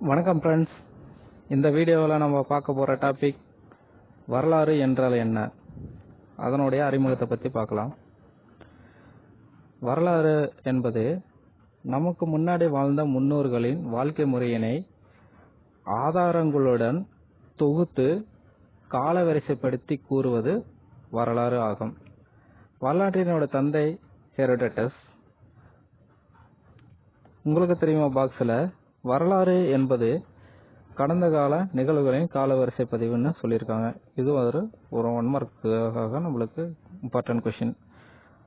வணக்கம் ஃப்ரெண்ட்ஸ். இந்த வீடியோவில் நம்ம பார்க்க போகிற டாபிக் வரலாறு என்றால் என்ன, அதனுடைய அறிமுகத்தை பற்றி பார்க்கலாம். வரலாறு என்பது நமக்கு முன்னாடி வாழ்ந்த முன்னோர்களின் வாழ்க்கை முறையினை ஆதாரங்களுடன் தொகுத்து காலவரிசைப்படுத்தி கூறுவது வரலாறு ஆகும். வரலாற்றினோட தந்தை ஹெரோடோட்டஸ். உங்களுக்கு தெரியுமா பாக்ஸில் வரலாறு என்பது கடந்த கால நிகழ்வுகளின் காலவரிசை பதிவுன்னு சொல்லியிருக்காங்க. இது ஒரு 1 மார்க்குக்காக நம்மளுக்கு இம்பார்ட்டன்ட் கொஷின்.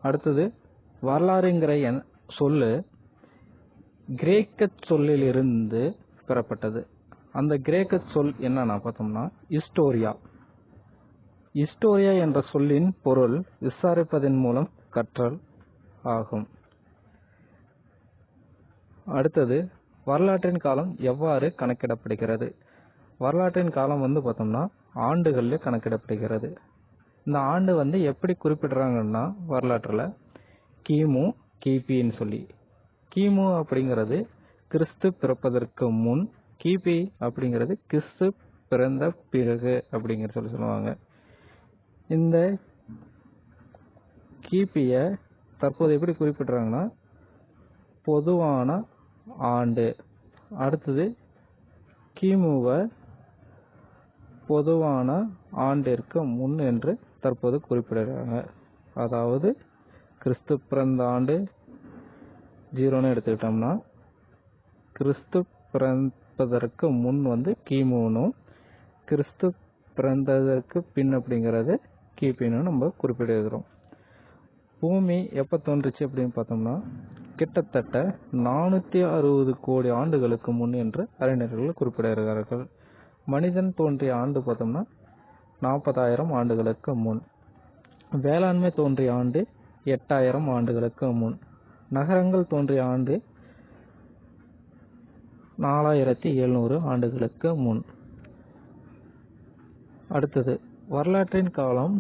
அடுத்தது, வரலாறுங்கிற சொல்லு கிரேக்க சொல்லிலிருந்து பெறப்பட்டது. அந்த கிரேக்க சொல் என்னன்னா பார்த்தோம்னா ஹிஸ்டோரியா. ஹிஸ்டோரியா என்ற சொல்லின் பொருள் விசாரிப்பதன் மூலம் கற்றல் ஆகும். அடுத்தது, வரலாற்றின் காலம் எவ்வாறு கணக்கிடப்படுகிறது. வரலாற்றின் காலம் பார்த்தோம்னா ஆண்டுகளில் கணக்கிடப்படுகிறது. இந்த ஆண்டு எப்படி குறிப்பிடுறாங்கன்னா வரலாற்றில் கிமு கிபின்னு சொல்லி. கிமு அப்படிங்கிறது கிறிஸ்து பிறப்பதற்கு முன், கிபி அப்படிங்கிறது கிறிஸ்து பிறந்த பிறகு அப்படிங்கிற சொல்லுவாங்க. இந்த கிபிய தற்போது எப்படி குறிப்பிடுறாங்கன்னா பொதுவான ஆண்டு. அடுத்தது, கிமுவை பொதுவான ஆண்டிற்கு முன் என்று தற்போது குறிப்பிடுறாங்க. அதாவது கிறிஸ்து பிறந்த ஆண்டு 0ன்னு எடுத்துக்கிட்டோம்னா கிறிஸ்து பிறப்பதற்கு முன் கிமுனும், கிறிஸ்து பிறந்ததற்கு பின் அப்படிங்கிறது கிபின்னு நம்ம குறிப்பிடுகிறோம். பூமி எப்போ தோன்றுச்சு அப்படின்னு பார்த்தோம்னா கிட்டத்தட்ட 460 கோடி ஆண்டுகளுக்கு முன் என்று அறிஞர்கள் குறிப்பிடுகிறார்கள். மனிதன் தோன்றிய ஆண்டு பார்த்தோம்னா 40,000 ஆண்டுகளுக்கு முன். வேளாண்மை தோன்றிய ஆண்டு 8,000 ஆண்டுகளுக்கு முன். நகரங்கள் தோன்றிய ஆண்டு 4,700 ஆண்டுகளுக்கு முன். அடுத்தது, வரலாற்றின் காலம்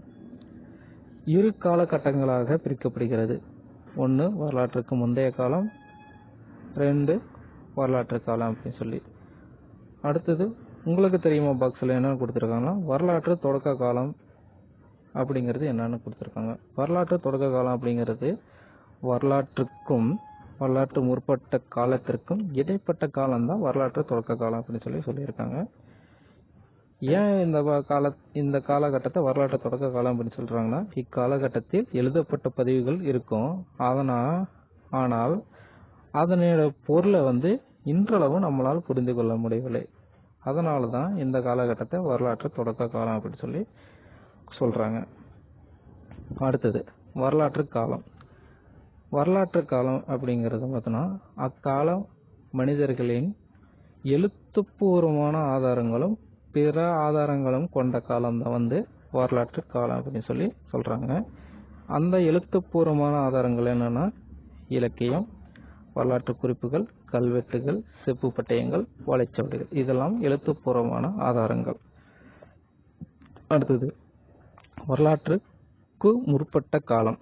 2 காலகட்டங்களாக பிரிக்கப்படுகிறது. 1 வரலாற்றுக்கு முந்தைய காலம், 2 வரலாற்று காலம் அப்படின்னு சொல்லி. அடுத்தது, உங்களுக்கு தெரியுமா பாக்ஸில் என்னென்னு கொடுத்துருக்காங்கன்னா வரலாற்று தொடக்க காலம் அப்படிங்கிறது என்னன்னு கொடுத்துருக்காங்க. வரலாற்று தொடக்க காலம் அப்படிங்கிறது வரலாற்றுக்கும் வரலாற்று முற்பட்ட காலத்திற்கும் இடைப்பட்ட காலம்தான் வரலாற்று தொடக்க காலம் அப்படின்னு சொல்லியிருக்காங்க. ஏன் இந்த காலகட்டத்தை வரலாற்று தொடக்க காலம் அப்படின்னு சொல்றாங்கன்னா இக்காலகட்டத்தில் எழுதப்பட்ட பதிவுகள் இருக்கும். ஆனால் அதனோட பொருளை இன்றளவு நம்மளால் புரிந்து கொள்ள முடியவில்லை. அதனால தான் இந்த காலகட்டத்தை வரலாற்று தொடக்க காலம் அப்படின்னு சொல்றாங்க. அடுத்தது, வரலாற்று காலம். வரலாற்று காலம் அப்படிங்கிறது பார்த்தோன்னா அக்கால மனிதர்களின் எழுத்துப்பூர்வமான ஆதாரங்களும் பிற ஆதாரங்களும் கொண்ட காலம் தான் வரலாற்று காலம் அப்படின்னு சொல்றாங்க. அந்த எழுத்துப்பூர்வமான ஆதாரங்கள் என்னன்னா இலக்கியம், வரலாற்று குறிப்புகள், கல்வெட்டுகள், செப்பு பட்டயங்கள், ஓலைச்சுவடிகள், இதெல்லாம் எழுத்துப்பூர்வமான ஆதாரங்கள். அடுத்தது, வரலாற்றுக்கு முற்பட்ட காலம்.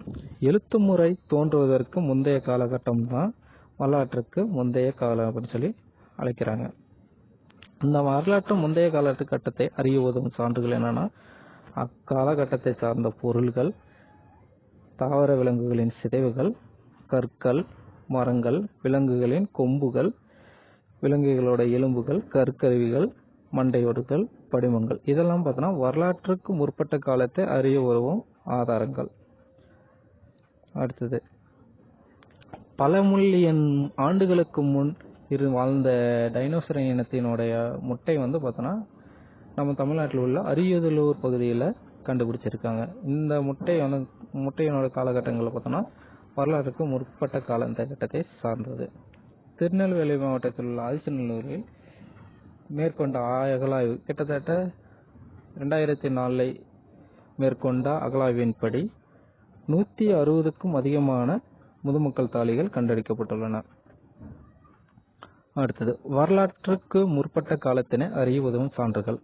எழுத்து முறை தோன்றுவதற்கு முந்தைய காலகட்டம் தான் வரலாற்றுக்கு முந்தைய காலம் அப்படின்னு அழைக்கிறாங்க. இந்த வரலாற்று முந்தைய காலகட்டத்தை அறிய உதவும் சான்றுகள் என்னன்னா அக்காலகட்டத்தை சார்ந்த பொருள்கள், தாவர விலங்குகளின் சிதைவுகள், கற்கள், மரங்கள், விலங்குகளின் கொம்புகள், விலங்குகளோட எலும்புகள், கற்கருவிகள், மண்டையோடுகள், படிமங்கள், இதெல்லாம் பார்த்தோன்னா வரலாற்றுக்கு முற்பட்ட காலத்தை அறிய உதவும் ஆதாரங்கள். அடுத்தது, பல மில்லியன் ஆண்டுகளுக்கு முன் வாழ்ந்த டைனோசர் இனத்தினுடைய முட்டை பார்த்தோன்னா நம்ம தமிழ்நாட்டில் உள்ள அரியலூர் பகுதியில் கண்டுபிடிச்சிருக்காங்க. இந்த முட்டையினோட காலகட்டங்களில் பார்த்தோன்னா வரலாற்றுக்கு முற்பட்ட காலகட்டத்தை சார்ந்தது. திருநெல்வேலி மாவட்டத்தில் உள்ள ஆதிச்சநல்லூரில் மேற்கொண்ட அகழாய்வு கிட்டத்தட்ட 2004 மேற்கொண்ட அகழாய்வின்படி 160க்கும் அதிகமான முதுமக்கள் தாழிகள் கண்டெடுக்கப்பட்டுள்ளன. அடுத்தது, வரலாற்றுக்கு முற்பட்ட காலத்தினை அறிய உதவும் சான்றுகள்.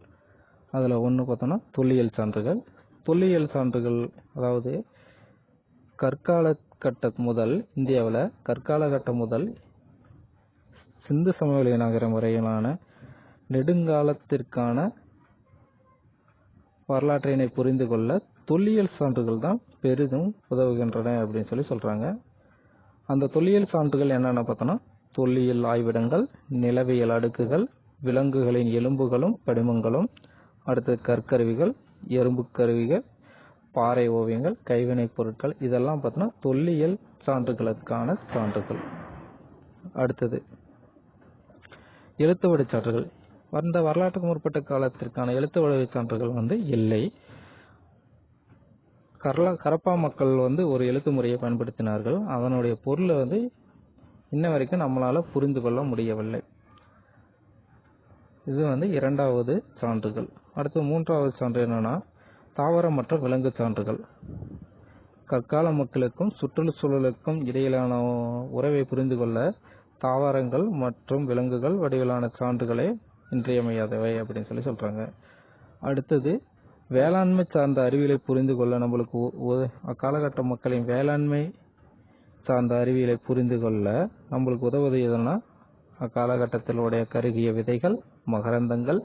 அதில் ஒன்று பார்த்தோன்னா தொல்லியல் சான்றுகள். தொல்லியல் சான்றுகள் அதாவது கற்கால கட்டம் முதல் இந்தியாவில் கற்கால கட்டம் முதல் சிந்து சமவெளி நகரம் வரையிலான நெடுங்காலத்திற்கான வரலாற்றினை புரிந்து கொள்ள தொல்லியல் சான்றுகள் தான் பெரிதும் உதவுகின்றன அப்படின்னு சொல்லி சொல்றாங்க. அந்த தொல்லியல் சான்றுகள் என்னென்ன பார்த்தோன்னா, தொல்லியல் ஆய்விடங்கள், நிலவியல் அடுக்குகள், விலங்குகளின் எலும்புகளும் படிமங்களும், அடுத்து கற்கருவிகள், எறும்பு கருவிகள், பாறை ஓவியங்கள், கைவினைப் பொருட்கள், இதெல்லாம் பார்த்தோன்னா தொல்லியல் சான்றுகளுக்கான சான்றுகள். அடுத்தது எழுத்து வடிச் சான்றுகள். அந்த வரலாற்றுக்கு முற்பட்ட காலத்திற்கான எழுத்து வடிவச் சான்றுகள் இல்லை. கரப்பா மக்கள் ஒரு எழுத்து முறையை பயன்படுத்தினார்கள். அதனுடைய பொருளை இன்ன வரைக்கும் நம்மளால புரிந்து கொள்ள முடியவில்லை. இது இரண்டாவது சான்றுகள். அடுத்து மூன்றாவது சான்று என்னன்னா, தாவர மற்றும் விலங்கு சான்றுகள். கற்கால மக்களுக்கும் சுற்றுச்சூழலுக்கும் இடையிலான உறவை புரிந்து கொள்ள தாவரங்கள் மற்றும் விலங்குகள் வடிவிலான சான்றுகளே இன்றியமையாதவை அப்படின்னு சொல்லி சொல்றாங்க. அடுத்தது வேளாண்மை சார்ந்த அறிவியலை புரிந்து கொள்ள நம்மளுக்கு அக்காலகட்ட மக்களின் வேளாண்மை சார்ந்த அறிவியலை புரிந்து கொள்ள நம்மளுக்கு உதவுவது எதுனா, அக்காலகட்டத்திலுடைய கருகிய விதைகள், மகரந்தங்கள்,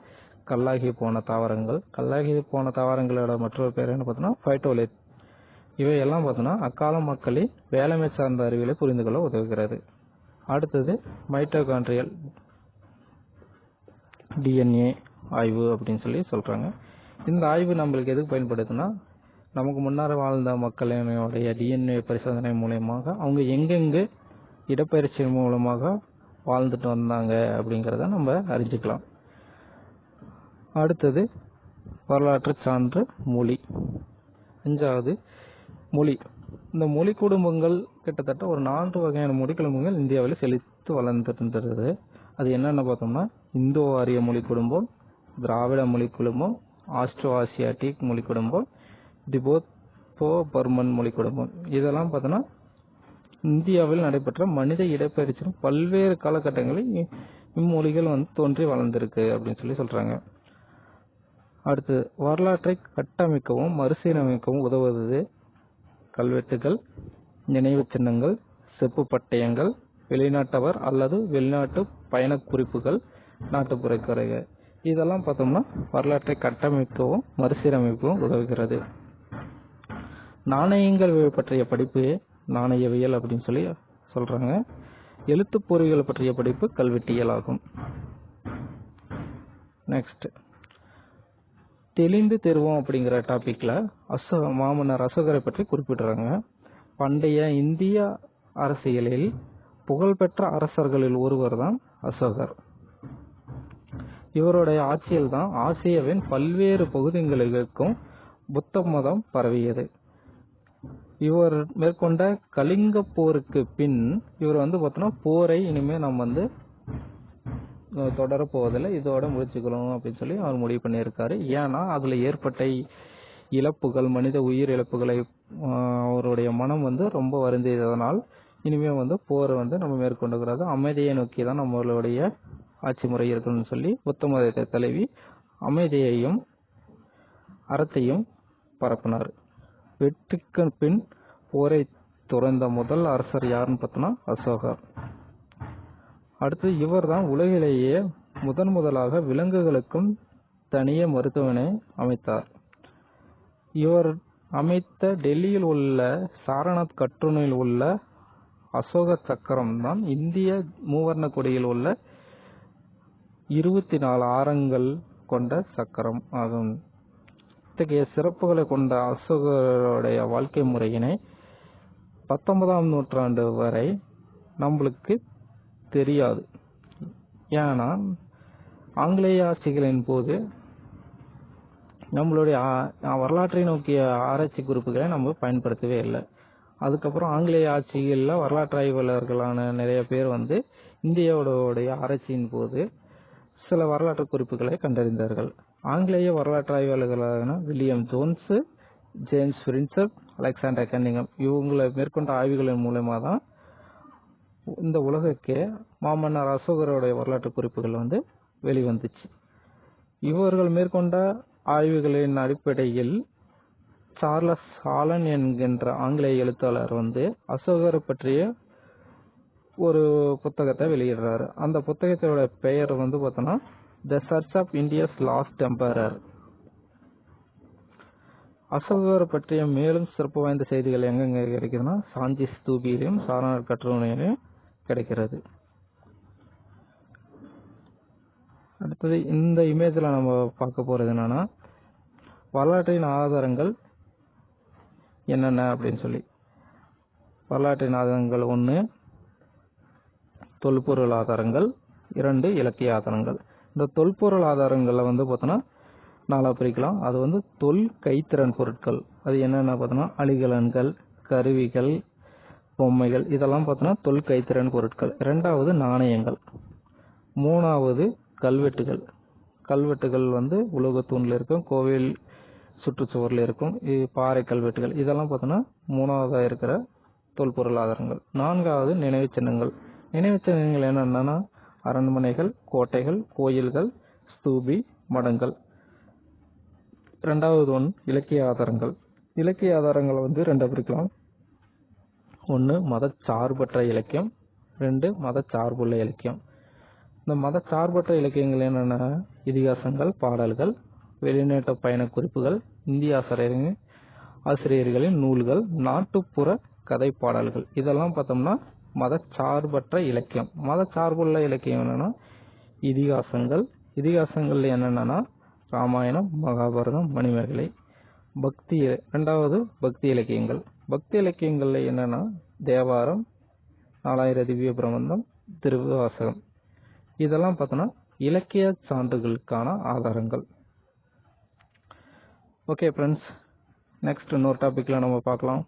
கல்லாகி போன தாவரங்கள். கல்லாகி போன தாவரங்களோட மற்றொரு பேர் என்ன பார்த்தோன்னா ஃபைட்டோலித். இவையெல்லாம் பார்த்தோன்னா அக்கால மக்களின் வேளாண்மை சார்ந்த அறிவியலை புரிந்து கொள்ள உதவுகிறது. அடுத்தது மைட்டோகாண்ட்ரியல் டிஎன்ஏ ஆய்வு அப்படின்னு சொல்லி சொல்றாங்க. இந்த ஆய்வு நம்மளுக்கு எதுக்கு பயன்படுதுன்னா, நமக்கு முன்னர் வாழ்ந்த மக்களினுடைய டிஎன்ஏ பரிசோதனை மூலயமாக அவங்க எங்கெங்கு இடப்பெயர்ச்சி மூலமாக வாழ்ந்துட்டு வந்தாங்க அப்படிங்கிறத நம்ம அறிஞ்சிக்கலாம். அடுத்தது வரலாற்று சான்று மொழி. அஞ்சாவது மொழி. இந்த மொழி குடும்பங்கள் கிட்டத்தட்ட ஒரு 4 வகையான மொழி குடும்பங்கள் இந்தியாவில் செழித்து வளர்ந்துருந்தது. அது என்னென்ன பார்த்தோம்னா, இந்தோ ஆரிய மொழி குடும்பம், திராவிட மொழி குடும்பம், ஆஸ்ட்ரோ ஆசியாட்டிக் மொழி குடும்பம், திபெத்தோ பர்மன் மொழி குடும்பம். இதெல்லாம் பார்த்தோன்னா இந்தியாவில் நடைபெற்ற மனித இடப்பெயர்ச்சியின் பல்வேறு காலகட்டங்களில் இம்மொழிகள் தோன்றி வளர்ந்திருக்கு அப்படின்னு சொல்லி சொல்றாங்க. அடுத்து வரலாற்றை கட்டமைக்கவும் மறுசீரமைக்கவும் உதவுவது கல்வெட்டுகள், நினைவு சின்னங்கள், செப்பு பட்டயங்கள், வெளிநாட்டவர் அல்லது வெளிநாட்டு பயண குறிப்புகள், நாட்டுப்புற கதைகள். இதெல்லாம் பார்த்தோம்னா வரலாற்றை கட்டமைக்கவும் மறுசீரமைக்கவும் உதவுகிறது. நாணயங்கள் பற்றிய படிப்பு நாணயவியல் அப்படின்னு சொல்லி சொல்றாங்க. எழுத்து பொறியியல் பற்றிய படிப்பு கல்வெட்டியல் ஆகும். நெக்ஸ்ட் தெளிந்து தெருவோம் அப்படிங்கிற டாபிக்ல மாமன்னர் அசோகரை பற்றி குறிப்பிடுறாங்க. பண்டைய இந்திய அரசியலில் புகழ்பெற்ற அரசர்களில் ஒருவர் தான் அசோகர். இவருடைய ஆட்சியில் தான் ஆசியாவின் பல்வேறு பகுதிகளுக்கும் புத்த மதம் பரவியது. இவர் மேற்கொண்ட கலிங்க போருக்கு பின் இவர் பார்த்தோன்னா போரை இனிமே நம்ம தொடர போவதில்லை, இதோட முடிச்சுக்கணும் அப்படின்னு சொல்லி அவர் முடிவு பண்ணியிருக்காரு. ஏன்னா அதுல ஏற்பட்ட இழப்புகள், மனித உயிர் இழப்புகளை அவருடைய மனம் ரொம்ப வருந்தியதனால் இனிமே போரை நம்ம மேற்கொண்டுக்கிறது, அமைதியை நோக்கி தான் நம்மளுடைய ஆட்சி முறை இருக்கணும்னு சொல்லி புத்த மதத்தை தழுவி அமைதியையும் அறத்தையும் பரப்பினார். வெற்றிக்கு பின் போரை துறந்த முதல் அரசர் யாருன்னு பார்த்தோம்னா அசோகர். அடுத்து இவர் தான் உலகிலேயே முதலாக விலங்குகளுக்கும் தனியே மருத்துவமனை அமைத்தார். இவர் அமைத்த டெல்லியில் உள்ள சாரநாத் கட்டுரையில் உள்ள அசோக சக்கரம் தான் இந்திய மூவர்ண கொடியில் உள்ள 24 ஆரங்கள் கொண்ட சக்கரம் ஆகும். இத்தகைய சிறப்புகளை கொண்ட அசோகருடைய வாழ்க்கை முறையினை 19ஆம் நூற்றாண்டு வரை நம்மளுக்கு தெரியாது. ஏன்னா ஆங்கிலேய ஆட்சிகளின் போது நம்மளுடைய வரலாற்றை நோக்கிய ஆராய்ச்சி குறிப்புகளை நம்ம பயன்படுத்தவே இல்லை. அதுக்கப்புறம் ஆங்கிலேய ஆட்சிகளில் வரலாற்று ஆய்வாளர்களான நிறைய பேர் இந்தியாவுடைய ஆராய்ச்சியின் போது சில வரலாற்று குறிப்புகளை கண்டறிந்தார்கள். ஆங்கிலேய வரலாற்று ஆய்வாளர்களான William Jones, James Prinsep, Alexander Cunningham இவங்களை மேற்கொண்ட ஆய்வுகளின் மூலமா தான் இந்த உலகக்கே மாமன்னர் அசோகருடைய வரலாற்று குறிப்புகள் வெளிவந்துச்சு. இவர்கள் மேற்கொண்ட ஆய்வுகளின் அடிப்படையில் சார்லஸ் ஹாலன் என்கின்ற ஆங்கிலேய எழுத்தாளர் அசோகரை பற்றிய ஒரு புத்தகத்தை வெளியிடுறாரு. அந்த புத்தகத்தோட பெயர் பார்த்தோன்னா the search of India's lost emperor. அசோகர் பற்றிய மேலும் சிறப்பு வாய்ந்த செய்திகள் எங்கெங்க கிடைக்குதுன்னா சாஞ்சி ஸ்தூபியிலையும் சாரநாத் கட்டுரையிலையும் கிடைக்கிறது. அடுத்தது இந்த இமேஜில் நம்ம பார்க்க போகிறது என்னன்னா வரலாற்றின் ஆதாரங்கள் என்னென்ன அப்படின்னு சொல்லி. வரலாற்றின் ஆதாரங்கள் 1 தொல்பொருள் ஆதாரங்கள், 2 இலக்கிய ஆதாரங்கள். இந்த தொல்பொருள் ஆதாரங்களில் பார்த்தோன்னா 4 பிரிக்கலாம். அது தொல் கைத்திறன் பொருட்கள். அது என்னென்ன பார்த்தோன்னா அணிகலன்கள், கருவிகள், பொம்மைகள், இதெல்லாம் பார்த்தோன்னா தொல் கைத்திறன் பொருட்கள். 2வது நாணயங்கள். 3வது கல்வெட்டுகள். கல்வெட்டுகள் உலோகத்தூணில் இருக்கும், கோவில் சுற்றுச்சுவரில் இருக்கும், பாறை கல்வெட்டுகள், இதெல்லாம் பார்த்தோன்னா 3வதாக இருக்கிற தொல்பொருள் ஆதாரங்கள். 4வது நினைவு சின்னங்கள். நினைவு சின்னங்கள் என்னென்னா அரண்மனைகள், கோட்டைகள், கோயில்கள், ஸ்தூபி, மடங்கள். 2வது இலக்கிய ஆதாரங்கள். இலக்கிய ஆதாரங்களை 2 பிரிக்கலாம். 1 மதச்சார்பற்ற இலக்கியம், 2 மதச்சார்புள்ள இலக்கியம். இந்த மதச்சார்பற்ற இலக்கியங்கள் என்னென்ன இதிகாசங்கள், பாடல்கள், வெளிநாட்டு பயண குறிப்புகள், இந்திய ஆசிரியர்களின் நூல்கள், நாட்டுப்புற கதை பாடல்கள், இதெல்லாம் பார்த்தோம்னா மதச்சார்பற்ற இலக்கியம். மதச்சார்புள்ள இலக்கியம் என்னன்னா இதிகாசங்கள். இதிகாசங்கள் என்னென்னா ராமாயணம், மகாபாரதம், மணிமேகலை. 2வது பக்தி இலக்கியங்கள். பக்தி இலக்கியங்கள்ல என்னன்னா தேவாரம், 4000 திவ்ய பிரபந்தம், திருவாசகம், இதெல்லாம் பார்த்தோன்னா இலக்கிய சான்றுகளுக்கான ஆதாரங்கள். ஓகே ஃப்ரெண்ட்ஸ், நெக்ஸ்ட் இன்னொரு டாபிக்ல நம்ம பார்க்கலாம்.